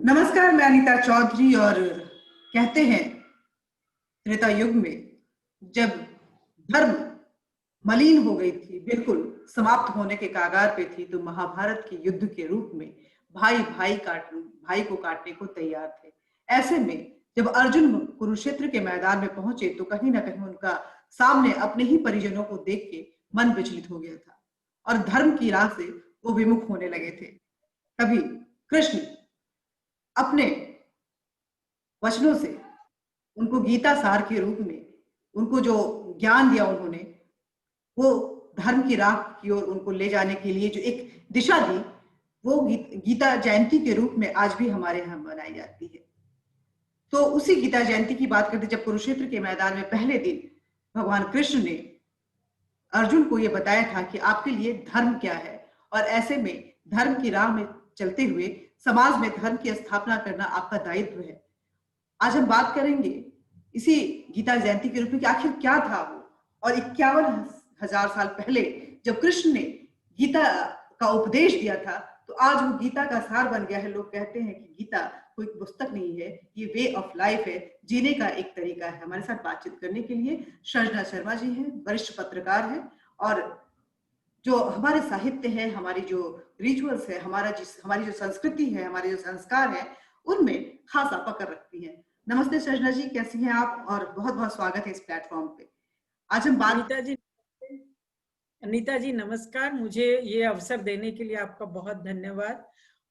नमस्कार, मैं अनीता चौधरी। और कहते हैं त्रेता युग में जब धर्म मलिन हो गई थी, बिल्कुल समाप्त होने के कागार पे थी, तो महाभारत के युद्ध के रूप में भाई को काटने को तैयार थे। ऐसे में जब अर्जुन कुरुक्षेत्र के मैदान में पहुंचे तो कहीं ना कहीं उनका सामने अपने ही परिजनों को देख के मन विचलित हो गया था और धर्म की राह से वो विमुख होने लगे थे। तभी कृष्ण अपने वचनों से उनको गीता सार के रूप में उनको जो ज्ञान दिया उन्होंने, वो धर्म की राह की ओर उनको ले जाने के लिए जो एक दिशा दी, वो गीता जयंती के रूप में आज भी हमारे यहाँ मनाई जाती है। तो उसी गीता जयंती की बात करते, जब कुरुक्षेत्र के मैदान में पहले दिन भगवान कृष्ण ने अर्जुन को यह बताया था कि आपके लिए धर्म क्या है, और ऐसे में धर्म की राह में चलते हुए समाज में धर्म की स्थापना करना आपका दायित्व है। आज हम बात करेंगे इसी गीता जयंती के रूप में कि आखिर क्या था वो, और 51,000 साल पहले जब कृष्ण ने गीता का उपदेश दिया था, तो आज वो गीता का सार बन गया है। लोग कहते हैं कि गीता कोई पुस्तक नहीं है, ये वे ऑफ लाइफ है, जीने का एक तरीका है। हमारे साथ बातचीत करने के लिए सृजना शर्मा जी हैं, वरिष्ठ पत्रकार हैं, और जो हमारे साहित्य है, हमारी जो रिचुअल्स है, हमारी जो संस्कृति है, हमारे जो संस्कार है, उनमें खासा पकड़ रखती है। नमस्ते सृजना जी, कैसी हैं आप? और बहुत बहुत स्वागत है इस प्लेटफॉर्म पे। आज हम बात अनीता जी नमस्कार। मुझे ये अवसर देने के लिए आपका बहुत धन्यवाद,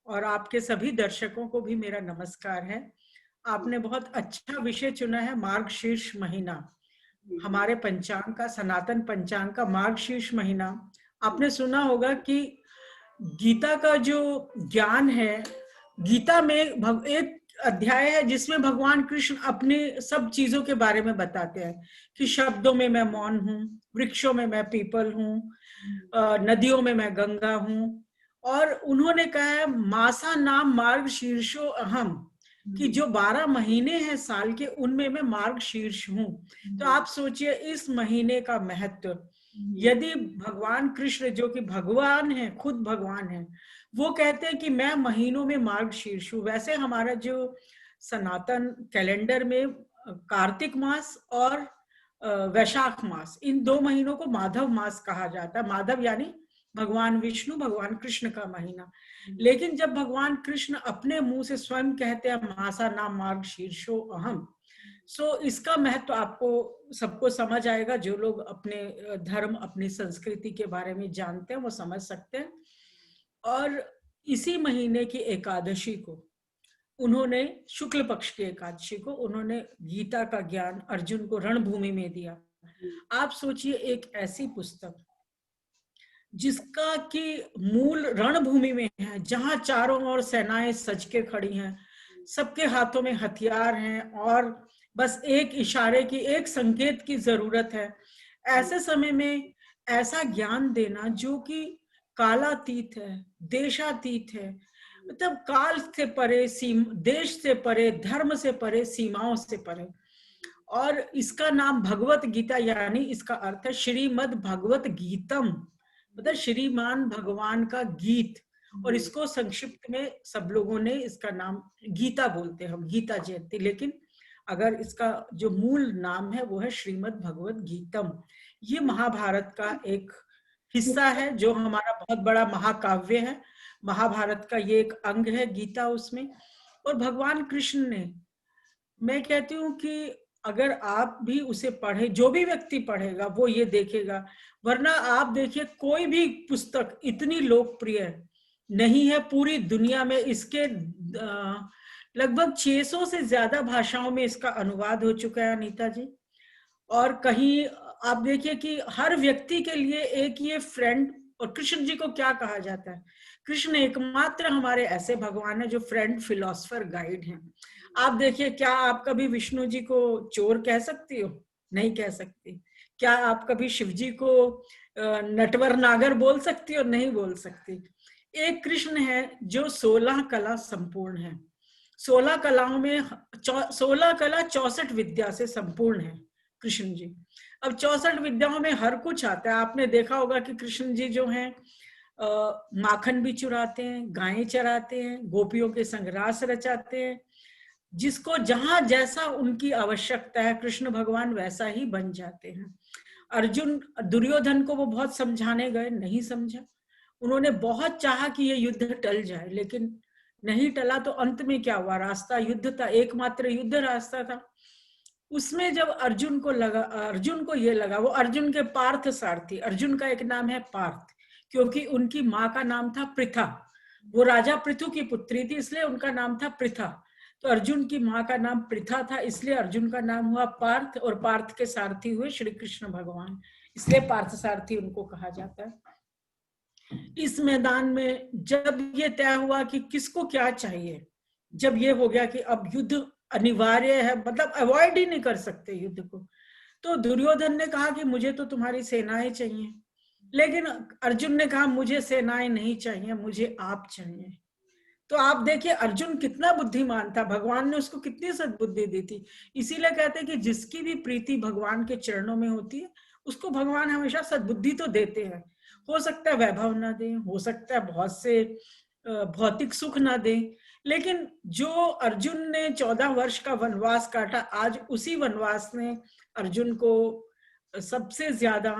और आपके सभी दर्शकों को भी मेरा नमस्कार है। आपने बहुत अच्छा विषय चुना है, मार्गशीर्ष महीना। हमारे पंचांग का, सनातन पंचांग का मार्गशीर्ष महीना। आपने सुना होगा कि गीता का जो ज्ञान है, गीता में एक अध्याय है जिसमें भगवान कृष्ण अपने सब चीजों के बारे में बताते हैं कि शब्दों में मैं मौन हूँ, वृक्षों में मैं पीपल हूँ, नदियों में मैं गंगा हूँ। और उन्होंने कहा है मासा नाम मार्ग शीर्षो अहम, कि जो 12 महीने हैं साल के, उनमें मैं मार्ग शीर्ष हूँ। तो आप सोचिए इस महीने का महत्व। यदि भगवान कृष्ण जो कि भगवान है, खुद भगवान है, वो कहते हैं कि मैं महीनों में मार्ग शीर्ष हूँ। वैसे हमारा जो सनातन कैलेंडर में कार्तिक मास और वैशाख मास, इन 2 महीनों को माधव मास कहा जाता है। माधव यानी भगवान विष्णु, भगवान कृष्ण का महीना। लेकिन जब भगवान कृष्ण अपने मुंह से स्वयं कहते हैं मासा नाम मार्ग शीर्षो अहम, सो इसका महत्व आपको सबको समझ आएगा। जो लोग अपने धर्म, अपनी संस्कृति के बारे में जानते हैं वो समझ सकते हैं। और इसी महीने की एकादशी को उन्होंने, शुक्ल पक्ष की एकादशी को, उन्होंने गीता का ज्ञान अर्जुन को रणभूमि में दिया। आप सोचिए एक ऐसी पुस्तक जिसका कि मूल रणभूमि में है, जहां चारों ओर सेनाएं सज के खड़ी हैं, सबके हाथों में हथियार हैं, और बस एक इशारे की, एक संकेत की जरूरत है। ऐसे समय में ऐसा ज्ञान देना जो कि कालातीत है, देशातीत है, मतलब काल से परे, देश से परे, धर्म से परे, सीमाओं से परे। और इसका नाम भगवत गीता, यानी इसका अर्थ है श्रीमद् भगवत गीतम, मतलब श्रीमान भगवान का गीत। और इसको संक्षिप्त में सब लोगों ने इसका नाम गीता बोलते हैं, हम गीता जयंती। लेकिन अगर इसका जो मूल नाम है वो है श्रीमद् भगवत गीतम। ये महाभारत का एक हिस्सा है, जो हमारा बहुत बड़ा महाकाव्य है। महाभारत का ये एक अंग है गीता उसमें। और भगवान कृष्ण ने, मैं कहती हूँ कि अगर आप भी उसे पढ़े, जो भी व्यक्ति पढ़ेगा वो ये देखेगा। वरना आप देखिए कोई भी पुस्तक इतनी लोकप्रिय नहीं है पूरी दुनिया में। इसके लगभग 600 से ज्यादा भाषाओं में इसका अनुवाद हो चुका है अनीता जी। और कहीं आप देखिए कि हर व्यक्ति के लिए एक ये फ्रेंड, और कृष्ण जी को क्या कहा जाता है, कृष्ण एकमात्र हमारे ऐसे भगवान है जो फ्रेंड, फिलोसफर, गाइड हैं। आप देखिए, क्या आप कभी विष्णु जी को चोर कह सकती हो? नहीं कह सकती। क्या आप कभी शिव जी को नटवर नागर बोल सकती हो? नहीं बोल सकती। एक कृष्ण है जो 16 कला संपूर्ण है। 16 कलाओं में 16 कला 64 विद्या से संपूर्ण है कृष्ण जी। अब 64 विद्याओं में हर कुछ आता है। आपने देखा होगा कि कृष्ण जी जो हैं माखन भी चुराते हैं, गायें चराते हैं, गोपियों के संग रास रचाते हैं। जिसको जहां जैसा उनकी आवश्यकता है कृष्ण भगवान वैसा ही बन जाते हैं। अर्जुन दुर्योधन को वो बहुत समझाने गए, नहीं समझा। उन्होंने बहुत चाहा कि ये युद्ध टल जाए, लेकिन नहीं टला। तो अंत में क्या हुआ, रास्ता युद्ध था, एकमात्र युद्ध रास्ता था। उसमें जब अर्जुन को ये लगा, वो अर्जुन के पार्थ सारथी, अर्जुन का एक नाम है पार्थ, क्योंकि उनकी माँ का नाम था पृथा। वो राजा पृथु की पुत्री थी, इसलिए उनका नाम था पृथा। तो अर्जुन की माँ का नाम पृथा था, इसलिए अर्जुन का नाम हुआ पार्थ, और पार्थ के सारथी हुए श्री कृष्ण भगवान, इसलिए पार्थ सारथी उनको कहा जाता है। इस मैदान में जब ये तय हुआ कि किसको क्या चाहिए, जब ये हो गया कि अब युद्ध अनिवार्य है, मतलब अवॉइड ही नहीं कर सकते युद्ध को, तो दुर्योधन ने कहा कि मुझे तो तुम्हारी सेनाएं चाहिए। लेकिन अर्जुन ने कहा मुझे सेनाएं नहीं चाहिए, मुझे आप चाहिए। तो आप देखिए अर्जुन कितना बुद्धिमान था, भगवान ने उसको कितनी सद्बुद्धि दी थी। इसीलिए कहते हैं कि जिसकी भी प्रीति भगवान के चरणों में होती है उसको भगवान हमेशा सद्बुद्धि तो देते हैं। हो सकता है वैभव ना दे, हो सकता है बहुत से भौतिक सुख ना दे, लेकिन जो अर्जुन ने 14 वर्ष का वनवास काटा, आज उसी वनवास ने अर्जुन को सबसे ज्यादा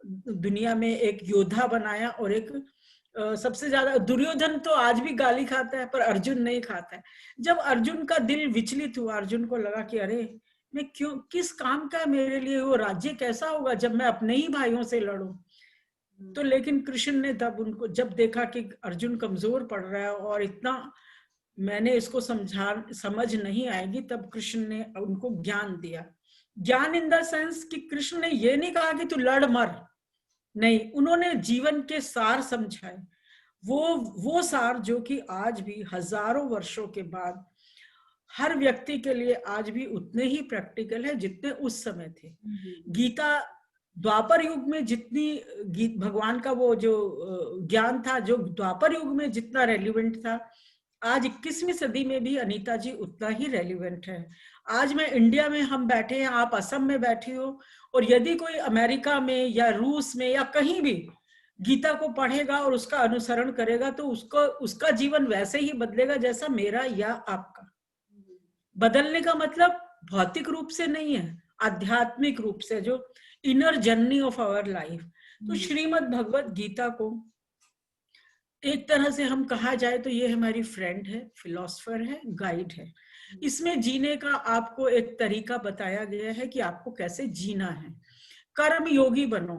दुनिया में एक योद्धा बनाया। और एक सबसे ज्यादा, दुर्योधन तो आज भी गाली खाता है पर अर्जुन नहीं खाता है। जब अर्जुन का दिल विचलित हुआ, अर्जुन को लगा कि अरे मैं क्यों, किस काम का मेरे लिए वो राज्य कैसा होगा जब मैं अपने ही भाइयों से लड़ूं। तो लेकिन कृष्ण ने तब उनको जब देखा कि अर्जुन कमजोर पड़ रहा है और इतना मैंने इसको समझ नहीं आएगी, तब कृष्ण ने उनको ज्ञान दिया। ज्ञान इन द सेंस कि कृष्ण ने ये नहीं कहा कि तू लड़ मर, नहीं, उन्होंने जीवन के सार समझाए। वो सार जो कि आज भी हजारों वर्षों के बाद हर व्यक्ति के लिए आज भी उतने ही प्रैक्टिकल है जितने उस समय थे। गीता द्वापर युग में जितनी भगवान का वो जो ज्ञान था, जो द्वापर युग में जितना रेलिवेंट था, आज 21वीं सदी में भी अनीता जी उतना ही रेलिवेंट है। आज मैं इंडिया में हम बैठे हैं, आप असम में बैठी हो, और यदि कोई अमेरिका में या रूस में या कहीं भी गीता को पढ़ेगा और उसका अनुसरण करेगा तो उसका जीवन वैसे ही बदलेगा जैसा मेरा या आपका। बदलने का मतलब भौतिक रूप से नहीं है, आध्यात्मिक रूप से, जो inner journey of our life. तो श्रीमद् भगवत गीता को एक तरह से हम कहा जाए तो ये हमारी फ्रेंड है, फिलोसफर है, गाइड है। इसमें जीने का आपको एक तरीका बताया गया है कि आपको कैसे जीना है। कर्म योगी बनो।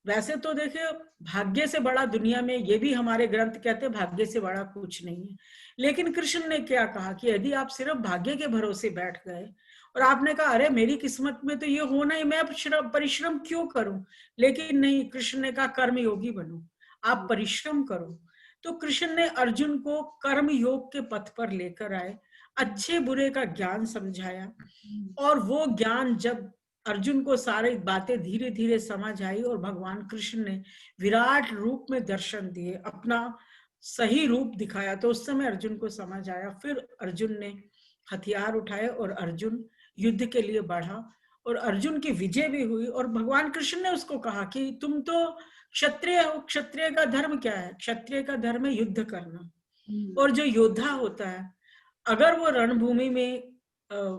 वैसे तो देखिए भाग्य से बड़ा दुनिया में, ये भी हमारे ग्रंथ कहते हैं, भाग्य से बड़ा कुछ नहीं है। लेकिन कृष्ण ने क्या कहा कि यदि आप सिर्फ भाग्य के भरोसे बैठ गए और आपने कहा अरे मेरी किस्मत में तो ये होना ही, मैं परिश्रम क्यों करूं, लेकिन नहीं, कृष्ण ने कहा कर्म योगी बनो, आप परिश्रम करो। तो कृष्ण ने अर्जुन को कर्म योग के पथ पर लेकर आए, अच्छे बुरे का ज्ञान समझाया, और वो ज्ञान जब अर्जुन को सारी बातें धीरे धीरे समझ आई और भगवान कृष्ण ने विराट रूप में दर्शन दिए, अपना सही रूप दिखाया, तो उस समय अर्जुन को समझ आया। फिर अर्जुन ने हथियार उठाए और अर्जुन युद्ध के लिए बढ़ा, और अर्जुन की विजय भी हुई। और भगवान कृष्ण ने उसको कहा कि तुम तो क्षत्रिय हो, क्षत्रिय का धर्म क्या है, क्षत्रिय का धर्म है युद्ध करना। और जो योद्धा होता है, अगर वो रणभूमि में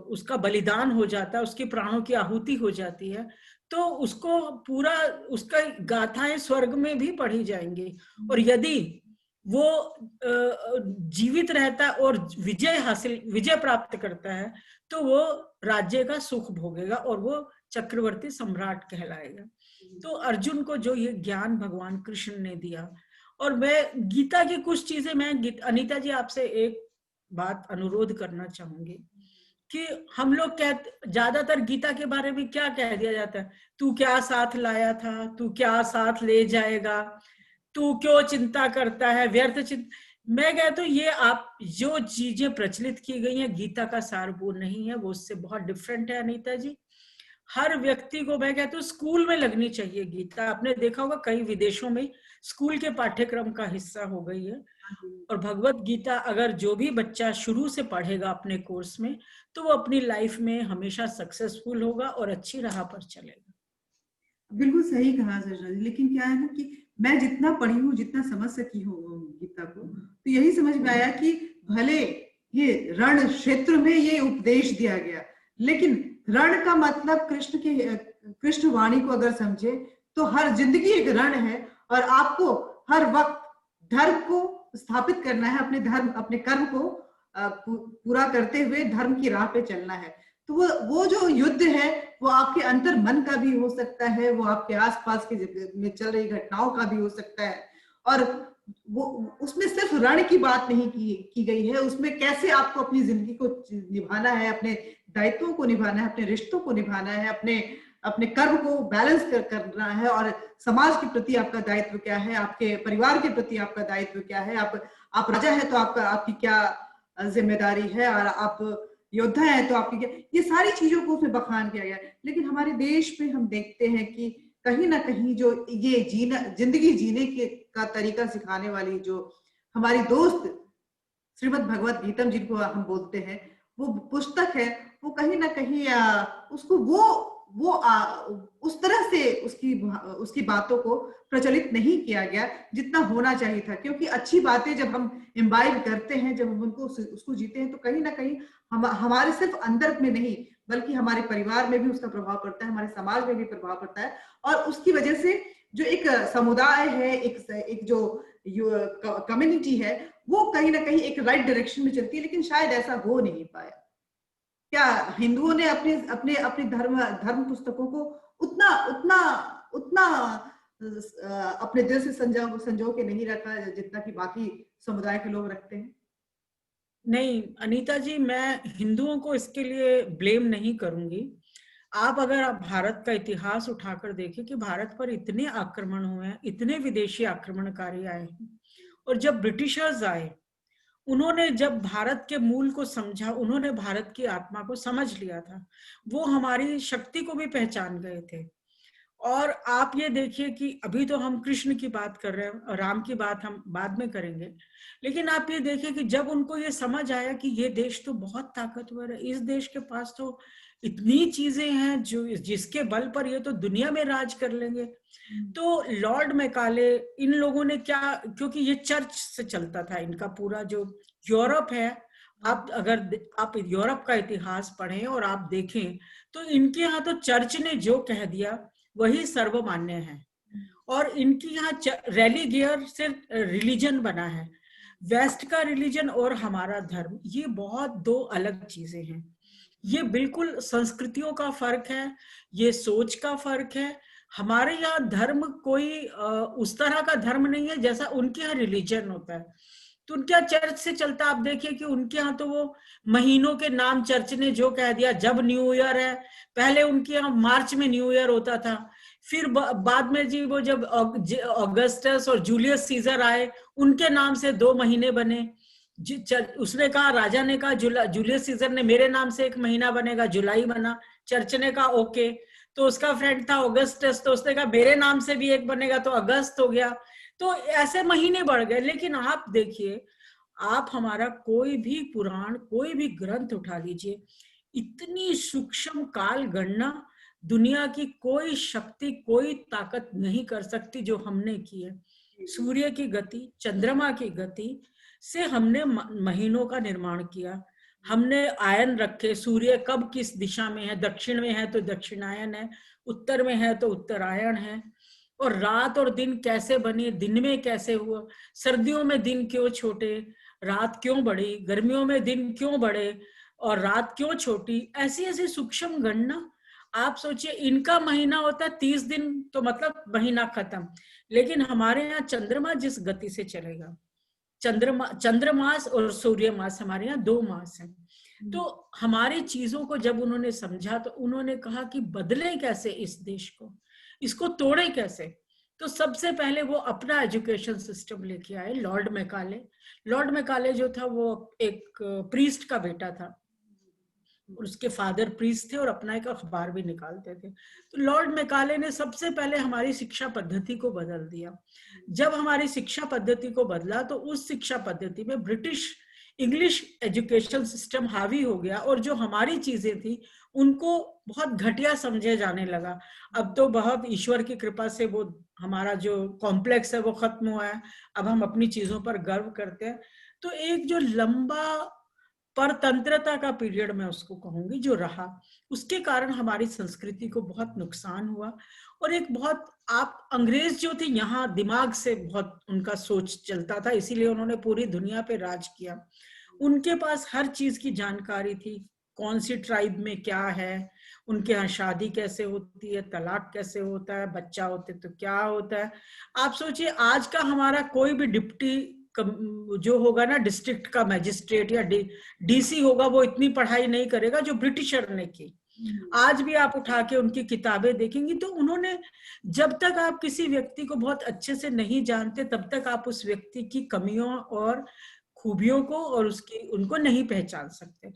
उसका बलिदान हो जाता है, उसके प्राणों की आहुति हो जाती है, तो उसको पूरा, उसका गाथाएं स्वर्ग में भी पढ़ी जाएंगी। और यदि वो जीवित रहता और विजय प्राप्त करता है तो वो राज्य का सुख भोगेगा और वो चक्रवर्ती सम्राट कहलाएगा। तो अर्जुन को जो ये ज्ञान भगवान कृष्ण ने दिया, और मैं गीता की कुछ चीजें, मैं अनीता जी आपसे एक बात अनुरोध करना चाहूंगी कि हम लोग ज्यादातर गीता के बारे में क्या कह दिया जाता है, तू क्या साथ लाया था, तू क्या साथ ले जाएगा, तू क्यों चिंता करता है, व्यर्थ चिंता। मैं कहता हूँ ये आप जो चीजें प्रचलित की गई हैं गीता का सार वो नहीं है, वो उससे बहुत डिफरेंट है अनीता जी। हर व्यक्ति को, मैं कहती हूँ स्कूल में लगनी चाहिए गीता। आपने देखा होगा कई विदेशों में स्कूल के पाठ्यक्रम का हिस्सा हो गई है। और भगवत गीता अगर जो भी बच्चा शुरू से पढ़ेगा अपने कोर्स में, तो वो अपनी लाइफ में हमेशा सक्सेसफुल होगा और अच्छी राह पर चलेगा। बिल्कुल सही कहा सर। लेकिन क्या है ना कि मैं जितना पढ़ी हूँ, जितना समझ सकी हूँ गीता को, तो यही समझ में आया कि भले ये रण क्षेत्र में ये उपदेश दिया गया, लेकिन रण का मतलब कृष्ण वाणी को अगर समझे तो हर जिंदगी एक रण है, और आपको हर वक्त धर्म को स्थापित करना है, अपने धर्म, अपने कर्म को पूरा करते हुए धर्म की राह पे चलना है। तो वो जो युद्ध है वो आपके अंतर मन का भी हो सकता है, वो आपके आसपास के में चल रही घटनाओं का भी हो सकता है, और वो उसमें सिर्फ रण की बात नहीं की गई है, उसमें कैसे आपको अपनी जिंदगी को निभाना है, अपने दायित्वों को निभाना है, अपने रिश्तों को निभाना है, अपने कर्म को बैलेंस करना है, और समाज के प्रति आपका दायित्व क्या है, आपके परिवार के प्रति आपका दायित्व क्या है, आप राजा है तो आपकी क्या जिम्मेदारी है, और आप योद्धा है तो आपकी क्या, ये सारी चीजों को उसमें बखान किया गया। लेकिन हमारे देश में हम देखते हैं कि कहीं ना कहीं जो ये जिंदगी जीने का तरीका सिखाने वाली जो हमारी दोस्त श्रीमद् भगवत गीतम जिनको हम बोलते हैं, वो पुस्तक है, वो कहीं ना कहीं उसको वो उस तरह से उसकी बातों को प्रचलित नहीं किया गया जितना होना चाहिए था। क्योंकि अच्छी बातें जब हम इम्बाइब करते हैं, जब हम उनको उसको जीते हैं, तो कहीं ना कहीं हमारे सिर्फ अंदर में नहीं बल्कि हमारे परिवार में भी उसका प्रभाव पड़ता है, हमारे समाज में भी प्रभाव पड़ता है, और उसकी वजह से जो एक समुदाय है, एक जो कम्युनिटी है, वो कहीं ना कहीं एक राइट डायरेक्शन में चलती है। लेकिन शायद ऐसा हो नहीं पाया। क्या हिंदुओं ने अपने अपने अपने धर्म पुस्तकों को उतना उतना उतना अपने दिल से संजो के नहीं रखा जितना कि बाकी समुदाय के लोग रखते हैं? नहीं अनीता जी, मैं हिंदुओं को इसके लिए ब्लेम नहीं करूंगी। आप अगर भारत का इतिहास उठाकर देखें कि भारत पर इतने आक्रमण हुए हैं, इतने विदेशी आक्रमणकारी आए हैं, और जब ब्रिटिशर्स आए, उन्होंने जब भारत के मूल को समझा, उन्होंने भारत की आत्मा को समझ लिया था, वो हमारी शक्ति को भी पहचान गए थे। और आप ये देखिए कि अभी तो हम कृष्ण की बात कर रहे हैं और राम की बात हम बाद में करेंगे, लेकिन आप ये देखिए कि जब उनको ये समझ आया कि ये देश तो बहुत ताकतवर है, इस देश के पास तो इतनी चीजें हैं जो जिसके बल पर ये तो दुनिया में राज कर लेंगे, तो लॉर्ड मैकाले, इन लोगों ने क्या, क्योंकि ये चर्च से चलता था इनका पूरा जो यूरोप है, आप अगर आप यूरोप का इतिहास पढ़ें और आप देखें तो इनके यहाँ तो चर्च ने जो कह दिया वही सर्वमान्य है, और इनकी यहाँ रैली गियर सिर्फ रिलीजन बना है। वेस्ट का रिलीजन और हमारा धर्म, ये बहुत दो अलग चीजें हैं। ये बिल्कुल संस्कृतियों का फर्क है, ये सोच का फर्क है। हमारे यहाँ धर्म कोई उस तरह का धर्म नहीं है जैसा उनके यहाँ रिलीजन होता है। तो उनके यहाँ चर्च से चलता, आप देखिए कि उनके यहाँ तो वो महीनों के नाम चर्च ने जो कह दिया, जब न्यू ईयर है, पहले उनके यहाँ मार्च में न्यू ईयर होता था, फिर बाद में जी वो जब अगस्टस और जूलियस सीजर आए, उनके नाम से 2 महीने बने। उसने कहा, राजा ने कहा, जूलियस सीजर ने, मेरे नाम से 1 महीना बनेगा, जुलाई बना। चर्च ने कहा ओके, तो उसका फ्रेंड था ऑगस्टस, तो उसने कहा मेरे नाम से भी 1 बनेगा, तो अगस्त हो गया। तो ऐसे महीने बढ़ गए। लेकिन आप देखिए, आप हमारा कोई भी पुराण, कोई भी ग्रंथ उठा लीजिए, इतनी सूक्ष्म काल गणना दुनिया की कोई शक्ति, कोई ताकत नहीं कर सकती जो हमने की है। सूर्य की गति, चंद्रमा की गति से हमने महीनों का निर्माण किया। हमने आयन रखे, सूर्य कब किस दिशा में है, दक्षिण में है तो दक्षिणायन है, उत्तर में है तो उत्तरायण है। और रात और दिन कैसे बने, दिन में कैसे हुआ, सर्दियों में दिन क्यों छोटे, रात क्यों बढ़ी, गर्मियों में दिन क्यों बढ़े और रात क्यों छोटी, ऐसी ऐसी सूक्ष्म गणना। आप सोचिए, इनका महीना होता है 30 दिन, तो मतलब महीना खत्म। लेकिन हमारे यहाँ चंद्रमा जिस गति से चलेगा, चंद्रमास और सूर्य मास, हमारे यहाँ 2 मास हैं। तो हमारी चीजों को जब उन्होंने समझा तो उन्होंने कहा कि बदले कैसे इस देश को, इसको तोड़े कैसे। तो सबसे पहले वो अपना एजुकेशन सिस्टम लेके आए, लॉर्ड मैकाले। लॉर्ड मैकाले जो था वो एक प्रीस्ट का बेटा था, और उसके फादर प्रीस्ट थे और अपना एक अखबार भी निकालते थे। तो लॉर्ड मैकाले ने सबसे पहले हमारी शिक्षा पद्धति को बदल दिया। जब हमारी शिक्षा पद्धति को बदला तो उस शिक्षा पद्धति में ब्रिटिश इंग्लिश एजुकेशन सिस्टम हावी हो गया और जो हमारी चीजें थी उनको बहुत घटिया समझे जाने लगा। अब तो बहुत ईश्वर की कृपा से वो हमारा जो कॉम्प्लेक्स है वो खत्म हुआ है, अब हम अपनी चीजों पर गर्व करते हैं। तो एक जो लंबा परतंत्रता का पीरियड मैं उसको कहूंगी जो रहा, उसके कारण हमारी संस्कृति को बहुत नुकसान हुआ। और एक बहुत, आप अंग्रेज जो थे यहाँ दिमाग से बहुत उनका सोच चलता था, इसीलिए उन्होंने पूरी दुनिया पे राज किया। उनके पास हर चीज की जानकारी थी, कौन सी ट्राइब में क्या है, उनके यहाँ शादी कैसे होती है, तलाक कैसे होता है, बच्चा होते तो क्या होता है। आप सोचिए आज का हमारा कोई भी डिप्टी जो होगा ना, डिस्ट्रिक्ट का मजिस्ट्रेट या डीसी होगा, वो इतनी पढ़ाई नहीं करेगा जो ब्रिटिशर ने की। आज भी आप उठा के उनकी किताबें देखेंगी तो उन्होंने, जब तक आप किसी व्यक्ति को बहुत अच्छे से नहीं जानते तब तक आप उस व्यक्ति की कमियों और खूबियों को और उसकी उनको नहीं पहचान सकते।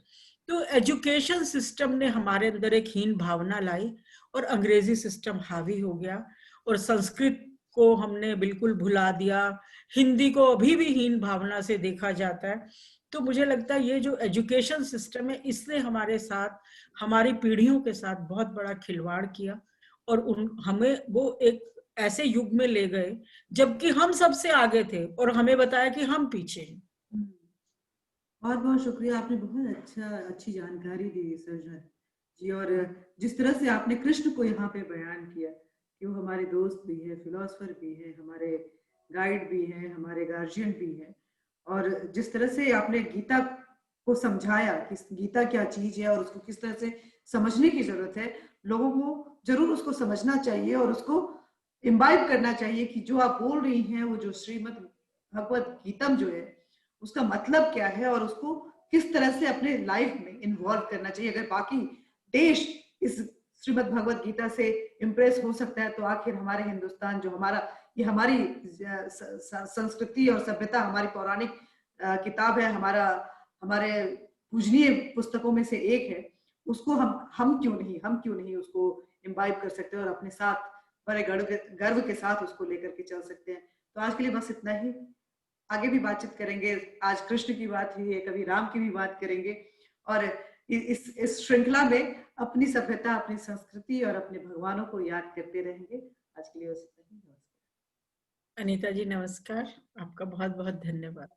तो एजुकेशन सिस्टम ने हमारे अंदर एक हीन भावना लाई और अंग्रेजी सिस्टम हावी हो गया और संस्कृत को हमने बिल्कुल भुला दिया, हिंदी को अभी भी हीन भावना से देखा जाता है। तो मुझे लगता है ये जो एजुकेशन सिस्टम है इसने हमारे साथ, हमारी पीढ़ियों के साथ बहुत बड़ा खिलवाड़ किया और हमें वो एक ऐसे युग में ले गए जबकि हम सबसे आगे थे और हमें बताया कि हम पीछे हैं। बहुत बहुत शुक्रिया, आपने बहुत अच्छी जानकारी दी सरजन जी। और जिस तरह से आपने कृष्ण को यहाँ पे बयान किया कि वो हमारे दोस्त भी है, फिलोसफर भी है, हमारे गाइड भी है, हमारे गार्जियन भी है, और जिस तरह से आपने गीता को समझाया कि गीता क्या चीज है और उसको किस तरह से समझने की जरूरत है, लोगों को जरूर उसको समझना चाहिए और उसको इम्बाइब करना चाहिए कि जो आप बोल रही हैं वो जो श्रीमद् भगवत गीतम जो है उसका मतलब क्या है और उसको किस तरह से अपने लाइफ में इन्वॉल्व करना चाहिए। अगर बाकी देश इस श्रीमद् भगवत गीता से इम्प्रेस हो सकता है तो आखिर हमारे हिंदुस्तान जो हमारा, ये हमारी संस्कृति और सभ्यता, हमारी पौराणिक किताब है, हमारे पूजनीय पुस्तकों में से एक है, उसको हम क्यों नहीं उसको इम्बाइब कर सकते हैं और अपने साथ बड़े गर्व के साथ उसको लेकर के चल सकते हैं। तो आज के लिए बस इतना ही, आगे भी बातचीत करेंगे। आज कृष्ण की बात हुई है, कभी राम की भी बात करेंगे और इस श्रृंखला में अपनी सभ्यता, अपनी संस्कृति और अपने भगवानों को याद करते रहेंगे। आज के लिए बस इतना ही। अनीता जी नमस्कार, आपका बहुत बहुत धन्यवाद।